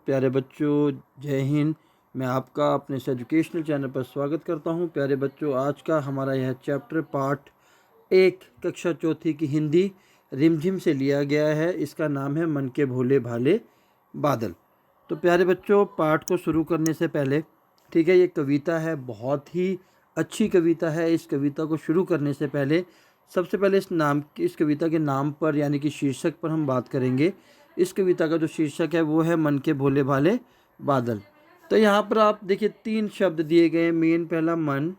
प्यारे बच्चों, जय हिंद। मैं आपका अपने इस एजुकेशनल चैनल पर स्वागत करता हूं। प्यारे बच्चों, आज का हमारा यह चैप्टर पार्ट 1 कक्षा चौथी की हिंदी रिमझिम से लिया गया है। इसका नाम है मन के भोले भाले बादल। तो प्यारे बच्चों, पाठ को शुरू करने से पहले, ठीक है, ये कविता है, बहुत ही अच्छी कविता है। इस कविता को शुरू करने से पहले सबसे पहले इस कविता के नाम पर यानी कि शीर्षक पर हम बात करेंगे। इस कविता का जो शीर्षक है वो है मन के भोले भाले बादल। तो यहाँ पर आप देखिए 3 शब्द दिए गए हैं। मेन पहला मन,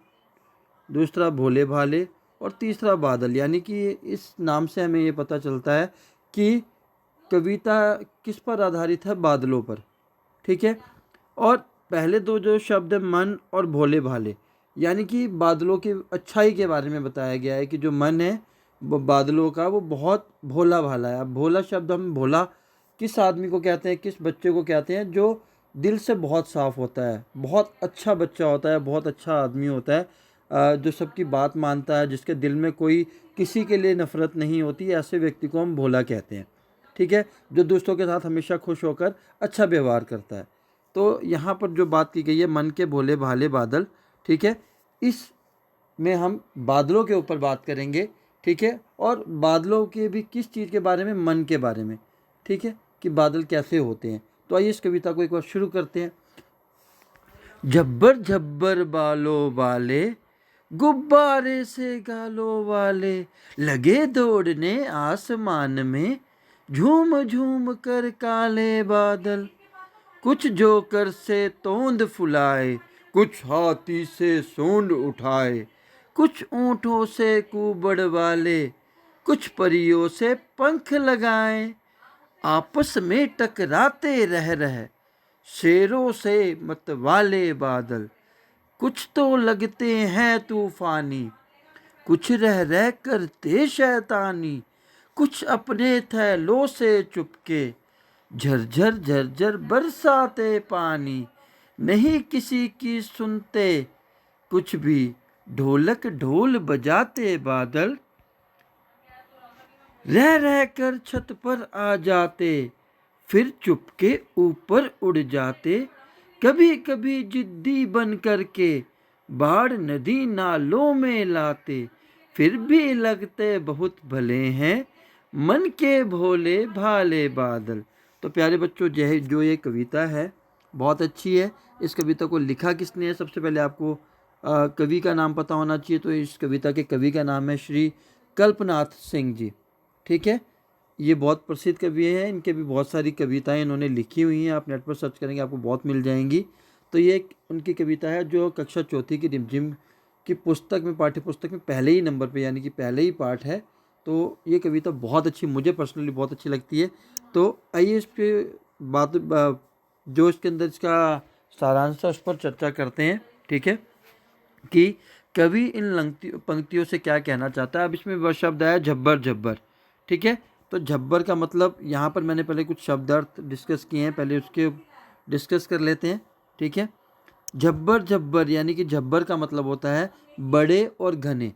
दूसरा भोले भाले और तीसरा बादल। यानी कि इस नाम से हमें ये पता चलता है कि कविता किस पर आधारित है? बादलों पर। ठीक है। और पहले दो जो शब्द है मन और भोले भाले, यानी कि बादलों की अच्छाई के बारे में बताया गया है कि जो मन है वो बादलों का, वो बहुत भोला भाला है। अब भोला शब्द हम भोला किस आदमी को कहते हैं, किस बच्चे को कहते हैं? जो दिल से बहुत साफ़ होता है, बहुत अच्छा बच्चा होता है, बहुत अच्छा आदमी होता है, जो सबकी बात मानता है, जिसके दिल में कोई किसी के लिए नफ़रत नहीं होती, ऐसे व्यक्ति को हम भोला कहते हैं। ठीक है। जो दोस्तों के साथ हमेशा खुश होकर अच्छा व्यवहार करता है। तो यहाँ पर जो बात की गई है मन के भोले भाले बादल, ठीक है, इस में हम बादलों के ऊपर बात करेंगे। ठीक है। और बादलों के भी किस चीज़ के बारे में? मन के बारे में। ठीक है, कि बादल कैसे होते हैं। तो आइए इस कविता को एक बार शुरू करते हैं। झब्बर झब्बर बालों वाले, गुब्बारे से गालों वाले, लगे दौड़ने आसमान में, झूम झूम कर काले बादल। कुछ जोकर से तोंद फुलाए, कुछ हाथी से सूंड उठाए, कुछ ऊँटों से कुबड़ वाले, कुछ परियों से पंख लगाए। आपस में टकराते रह शेरों से मतवाले बादल। कुछ तो लगते हैं तूफानी, कुछ रह करते शैतानी, कुछ अपने थैलों से चुपके, झरझर झरझर बरसाते पानी। नहीं किसी की सुनते कुछ भी, ढोलक ढोल बजाते बादल। रह कर छत पर आ जाते, फिर चुपके ऊपर उड़ जाते। कभी कभी जिद्दी बन करके, बाढ़ नदी नालों में लाते। फिर भी लगते बहुत भले हैं, मन के भोले भाले बादल। तो प्यारे बच्चों, जो ये कविता है बहुत अच्छी है। इस कविता को लिखा किसने है? सबसे पहले आपको कवि का नाम पता होना चाहिए। तो इस कविता के कवि का नाम है श्री कल्पनाथ सिंह जी। ठीक है। ये बहुत प्रसिद्ध कवि हैं। इनके भी बहुत सारी कविताएं इन्होंने लिखी हुई हैं। आप नेट पर सर्च करेंगे आपको बहुत मिल जाएंगी। तो ये एक उनकी कविता है जो कक्षा चौथी की रिमझिम की पुस्तक में, पाठ्य पुस्तक में पहले ही नंबर पे, यानी कि पहले ही पाठ है। तो ये कविता बहुत अच्छी, मुझे पर्सनली बहुत अच्छी लगती है। तो आइए इस पे जो इसके अंदर इसका सारांश है उस पर चर्चा करते हैं। ठीक है, कि कवि इन पंक्तियों से क्या कहना चाहता है। अब इसमें वह शब्द आया झब्बर झब्बर। ठीक है। तो झब्बर का मतलब, यहाँ पर मैंने पहले कुछ शब्द अर्थ डिस्कस किए हैं, पहले उसके डिस्कस कर लेते हैं। ठीक है। झब्बर झब्बर यानी कि झब्बर का मतलब होता है बड़े और घने।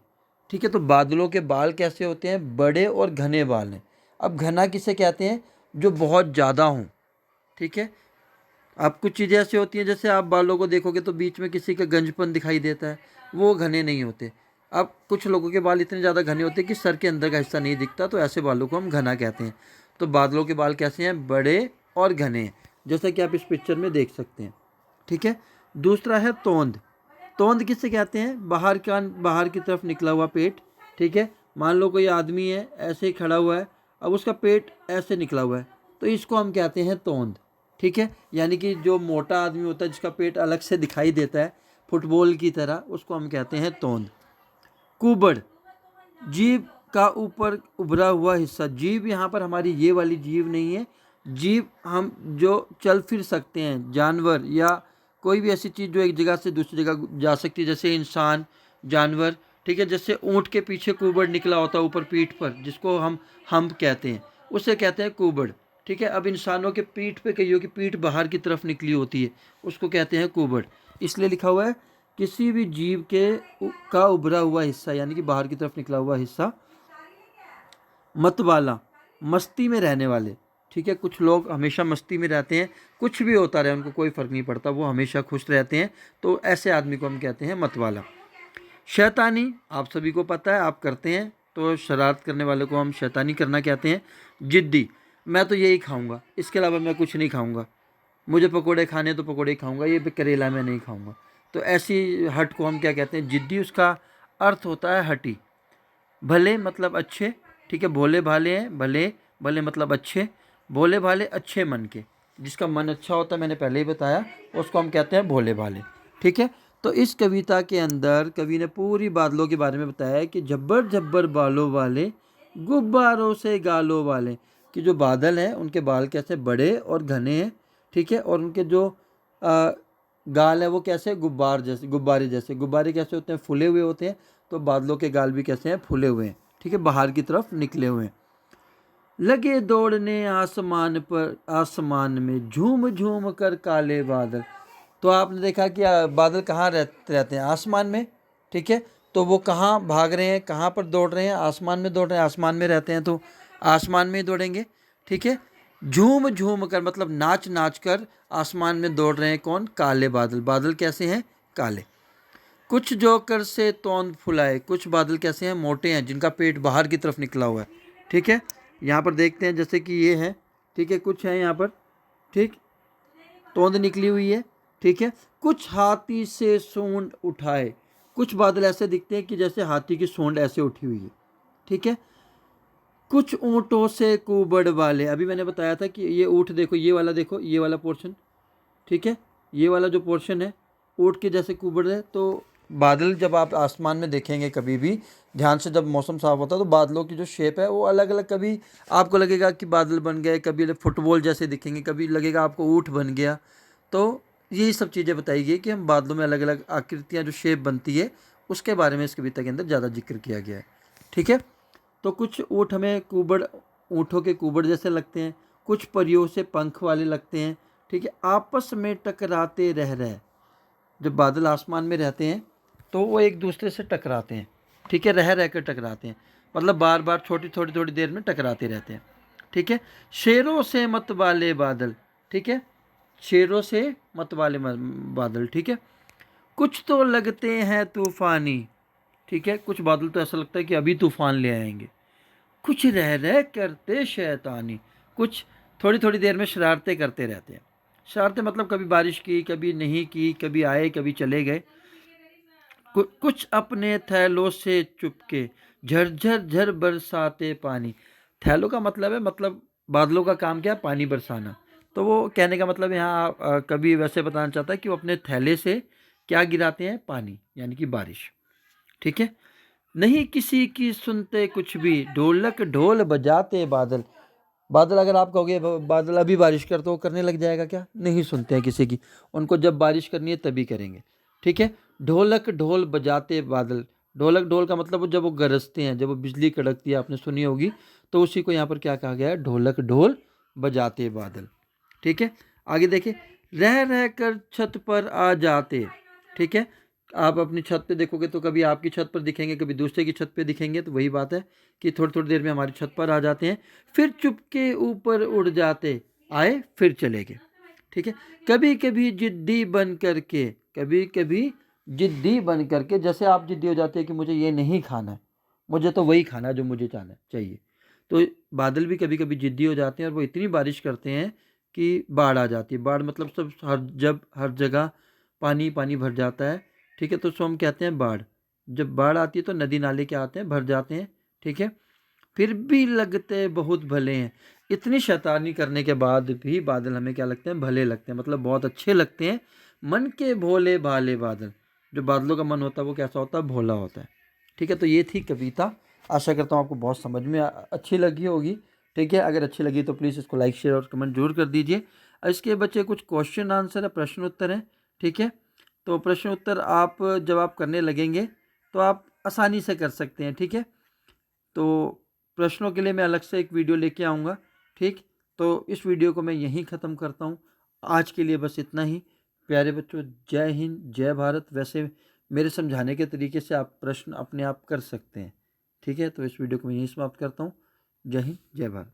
ठीक है। तो बादलों के बाल कैसे होते हैं? बड़े और घने बाल हैं। अब घना किसे कहते हैं? जो बहुत ज़्यादा हों। ठीक है। अब कुछ चीज़ें ऐसी होती हैं, जैसे आप बालों को देखोगे तो बीच में किसी का गंजपन दिखाई देता है, वो घने नहीं होते। अब कुछ लोगों के बाल इतने ज़्यादा घने होते हैं कि सर के अंदर का हिस्सा नहीं दिखता, तो ऐसे बालों को हम घना कहते हैं। तो बादलों के बाल कैसे हैं? बड़े और घने हैं, जैसा कि आप इस पिक्चर में देख सकते हैं। ठीक है। दूसरा है तोंद। तोंद किससे कहते हैं? बाहर की तरफ निकला हुआ पेट। ठीक है। मान लो कोई आदमी है, ऐसे ही खड़ा हुआ है, अब उसका पेट ऐसे निकला हुआ है, तो इसको हम कहते हैं तोंद। ठीक है। यानी कि जो मोटा आदमी होता है, जिसका पेट अलग से दिखाई देता है फुटबॉल की तरह, उसको हम कहते हैं तोंद। कुबड़, जीभ का ऊपर उभरा हुआ हिस्सा। जीभ यहाँ पर हमारी ये वाली जीभ नहीं है। जीभ हम जो चल फिर सकते हैं, जानवर या कोई भी ऐसी चीज़ जो एक जगह से दूसरी जगह जा सकती है, जैसे इंसान, जानवर। ठीक है। जैसे ऊँट के पीछे कुबड़ निकला होता है ऊपर पीठ पर, जिसको हम कहते हैं, उसे कहते हैं कुबड़। ठीक है। अब इंसानों के पीठ पे कहिए कि पीठ बाहर की तरफ निकली होती है, उसको कहते हैं कुबड़। इसलिए लिखा हुआ है किसी भी जीव का उभरा हुआ हिस्सा, यानी कि बाहर की तरफ निकला हुआ हिस्सा। मतवाला, मस्ती में रहने वाले। ठीक है। कुछ लोग हमेशा मस्ती में रहते हैं, कुछ भी होता रहे उनको कोई फ़र्क नहीं पड़ता, वो हमेशा खुश रहते हैं, तो ऐसे आदमी को हम कहते हैं मतवाला। शैतानी आप सभी को पता है, आप करते हैं, तो शरारत करने वाले को हम शैतानी करना कहते हैं। जिद्दी, मैं तो यही खाऊंगा, इसके अलावा मैं कुछ नहीं खाऊंगा, मुझे पकोड़े खाने तो पकोड़े खाऊंगा, ये करेला मैं नहीं खाऊंगा। तो ऐसी हट को हम क्या कहते हैं? जिद्दी। उसका अर्थ होता है हटी। भले मतलब अच्छे, ठीक है। भोले भाले हैं, भले भले मतलब अच्छे, भोले भाले अच्छे मन के, जिसका मन अच्छा होता है, मैंने पहले ही बताया, उसको हम कहते हैं भोले भाले, ठीक है। तो इस कविता के अंदर कवि ने पूरी बादलों के बारे में बताया कि झब्बर झब्बर बालों वाले, गुब्बारों से गालों वाले, कि जो बादल हैं उनके बाल कैसे बड़े और घने हैं, ठीक है। और उनके जो गाल है वो कैसे? गुब्बार जैसे, गुब्बारे जैसे। गुब्बारे कैसे होते हैं? फूले हुए होते हैं। तो बादलों के गाल भी कैसे हैं? फूले हुए हैं, ठीक है, बाहर की तरफ निकले हुए हैं। लगे दौड़ने आसमान पर, आसमान में झूम झूम कर काले बादल। तो आपने देखा कि बादल कहाँ रहते हैं? आसमान में, ठीक है। तो वो कहाँ भाग रहे हैं, कहाँ पर दौड़ रहे हैं? आसमान में दौड़ रहे हैं। आसमान में रहते हैं तो आसमान में ही दौड़ेंगे, ठीक है। झूम झूम कर मतलब नाच नाच कर आसमान में दौड़ रहे हैं। कौन? काले बादल। बादल कैसे हैं? काले। कुछ जोकर से तोंद फुलाए, कुछ बादल कैसे हैं? मोटे हैं, जिनका पेट बाहर की तरफ निकला हुआ है, ठीक है। यहाँ पर देखते हैं जैसे कि ये है, ठीक है, कुछ है यहाँ पर, ठीक, तोंद निकली हुई है, ठीक है। कुछ हाथी से सूंड उठाए, कुछ बादल ऐसे दिखते हैं कि जैसे हाथी की सूंड ऐसे उठी हुई है, ठीक है। कुछ ऊँटों से कुबड़ वाले, अभी मैंने बताया था कि ये ऊँट देखो, ये वाला देखो, ये वाला पोर्शन, ठीक है, ये वाला जो पोर्शन है ऊँट के जैसे कुबड़ है। तो बादल जब आप आसमान में देखेंगे कभी भी ध्यान से, जब मौसम साफ होता है, तो बादलों की जो शेप है वो अलग अलग, कभी आपको लगेगा कि बादल बन गए, कभी फुटबॉल जैसे दिखेंगे, कभी लगेगा आपको ऊँट बन गया। तो यही सब चीज़ें बताई गई कि हम बादलों में अलग अलग आकृतियाँ जो शेप बनती है उसके बारे में इस कविता के अंदर ज़्यादा जिक्र किया गया है, ठीक है। तो कुछ ऊँट हमें कुबड़, ऊँटों के कुबड़ जैसे लगते हैं, कुछ परियों से पंख वाले लगते हैं, ठीक है। आपस में टकराते रह रहे, जब बादल आसमान में रहते हैं तो वो एक दूसरे से टकराते हैं, ठीक है, रह कर टकराते हैं, मतलब बार बार छोटी थोड़ी थोड़ी देर में टकराते रहते हैं, ठीक है। शेरों से मत वाले बादल, ठीक है, शेरों से मत वाले बादल, ठीक है। कुछ तो लगते हैं तूफानी, ठीक है, कुछ बादल तो ऐसा लगता है कि अभी तूफान ले आएंगे। कुछ रह रह करते शैतानी, कुछ थोड़ी थोड़ी देर में शरारतें करते रहते हैं। शरारतें मतलब कभी बारिश की, कभी नहीं की, कभी आए कभी चले गए। कुछ अपने थैलों से चुपके, झरझर झर बरसाते पानी। थैलों का मतलब है, मतलब बादलों का काम क्या है? पानी बरसाना। तो वो कहने का मतलब यहाँ कभी वैसे बताना चाहता है कि वो अपने थैले से क्या गिराते हैं? पानी, यानी कि बारिश, ठीक है। नहीं किसी की सुनते कुछ भी, ढोलक ढोल बजाते बादल। बादल, अगर आप कहोगे बादल अभी बारिश कर, तो वो करने लग जाएगा क्या? नहीं सुनते हैं किसी की, उनको जब बारिश करनी है तभी करेंगे, ठीक है। ढोलक ढोल बजाते बादल। ढोलक ढोल का मतलब वो जब वो गरजते हैं, जब वो बिजली कड़कती है, आपने सुनी होगी, तो उसी को यहाँ पर क्या कहा गया है? ढोलक ढोल बजाते बादल, ठीक है। आगे देखिए, रह रह कर छत पर आ जाते, ठीक है। आप अपनी छत पे देखोगे तो कभी आपकी छत पर दिखेंगे, कभी दूसरे की छत पे दिखेंगे, तो वही बात है कि थोड़ी थोड़ी देर में हमारी छत पर आ जाते हैं, फिर चुपके ऊपर उड़ जाते, आए फिर चले गए, ठीक है। कभी कभी जिद्दी बन करके, कभी कभी जिद्दी बन करके, जैसे आप जिद्दी हो जाते हैं कि मुझे ये नहीं खाना है, मुझे तो वही खाना है जो मुझे चाहना चाहिए। तो बादल भी कभी कभी जिद्दी हो जाते हैं और वो इतनी बारिश करते हैं कि बाढ़ आ जाती है। बाढ़ मतलब सब हर, जब हर जगह पानी पानी भर जाता है, ठीक है, तो उसको हम कहते हैं बाढ़। जब बाढ़ आती है तो नदी नाले क्या आते हैं? भर जाते हैं, ठीक है। फिर भी लगते बहुत भले हैं, इतनी शैतानी करने के बाद भी बादल हमें क्या लगते हैं? भले लगते हैं, मतलब बहुत अच्छे लगते हैं। मन के भोले भाले बादल, जो बादलों का मन होता है वो कैसा होता है? भोला होता है, ठीक है। तो ये थी कविता। आशा करता हूँ आपको बहुत समझ में अच्छी लगी होगी, ठीक है। अगर अच्छी लगी तो प्लीज़ इसको लाइक शेयर और कमेंट जरूर कर दीजिए। इसके बच्चे कुछ क्वेश्चन आंसर है, प्रश्न उत्तर हैं, ठीक है। तो प्रश्न उत्तर आप जब आप करने लगेंगे तो आप आसानी से कर सकते हैं, ठीक है। तो प्रश्नों के लिए मैं अलग से एक वीडियो लेके आऊँगा, ठीक। तो इस वीडियो को मैं यहीं ख़त्म करता हूँ। आज के लिए बस इतना ही। प्यारे बच्चों, जय हिंद, जय भारत। वैसे मेरे समझाने के तरीके से आप प्रश्न अपने आप कर सकते हैं, ठीक है। तो इस वीडियो को मैं यहीं समाप्त करता हूँ। जय हिंद, जय भारत।